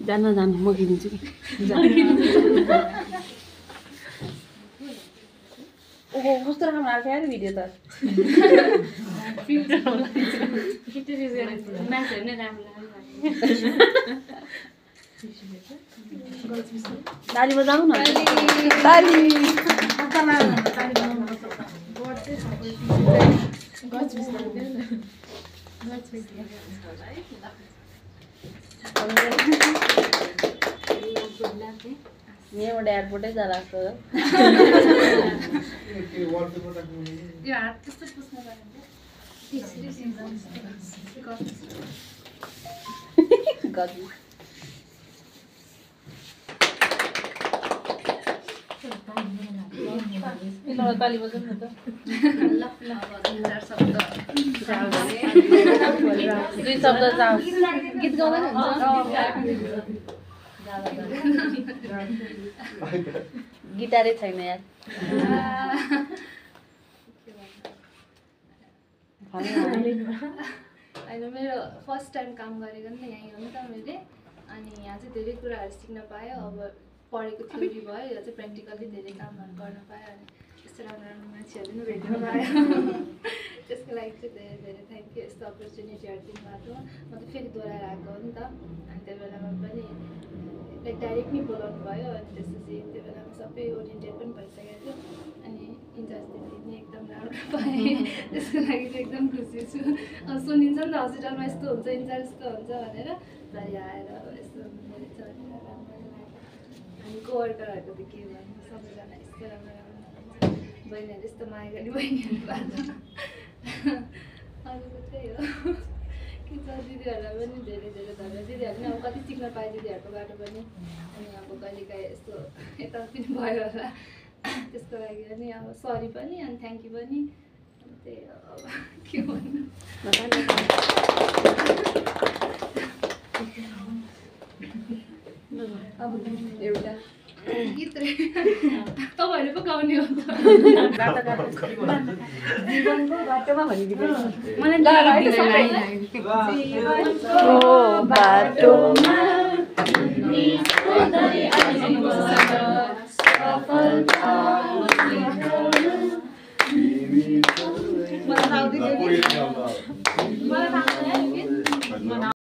जान म किनिदिन्छु कि ओहो कस्तो राम्रो आएको यार भिडियो त ताली बजाऊ न ताली यहाँबाट एयरपोर्टै जा लाग्छ ताली बजाउँ न त दुई शब्द जाऊ गीत गाउँदैन गिटारै छैन यार होइन मेरो फर्स्ट टाइम काम गरेको नि यहीँ हो नि त मैले अनि यहाँ चाहिँ धेरै कुराहरू सिक्न पाएँ अब पढेको थ्योरी भयो यो चाहिँ प्र्याक्टिकल्ली धेरै कामहरू गर्न पाएँ अनि यस्तो राम्रो राम्रो मान्छेहरू पनि भेट्न पाएँ त्यसको लागि चाहिँ धेरै धेरै थ्याङ्क यू यस्तो अपर्च्युनिटीहरू दिनुभएको म त फेरि दोहोऱ्याएर आएको हो नि त अनि त्यो बेलामा पनि लाइक डाइरेक्ट नै बोलाउनु भयो अनि त्यसपछि त्यो बेलामा सबै ओरिएन्टेड पनि भइसकेको थियो अनि इन्चार्ज दिदी पनि एकदम राम्रो पाएँ त्यसको लागि चाहिँ एकदम खुसी छु सुनिन्छ नि त हस्पिटलमा यस्तो हुन्छ इन्चार्ज यस्तो हुन्छ भनेर घरि आएर यस्तो हुँदोरहेछ भनेर राम्रो लाग्यो अनि कोवर्करहरूको त के भन्नु सबैजना यस्तो राम्रो राम्रो बहिनीहरू यस्तो माया गर्ने बहिनीहरू भएको अरू त त्यही हो के छ दिदीहरूलाई पनि धेरै धेरै धन्यवाद दिदीहरूले पनि अब कति सिक्न पाएँ दिदीहरूकोबाट पनि अनि अब कहिलेकाहीँ यस्तो यता पनि भयो होला त्यसको लागि पनि अब सरी पनि अनि थ्याङ्क यू पनि त्यही हो अब के भन्नु अब एउटा गीत तपाईँहरूले पो गाउने हो जीवनको बाटोमा भनिदिनु बाटोमा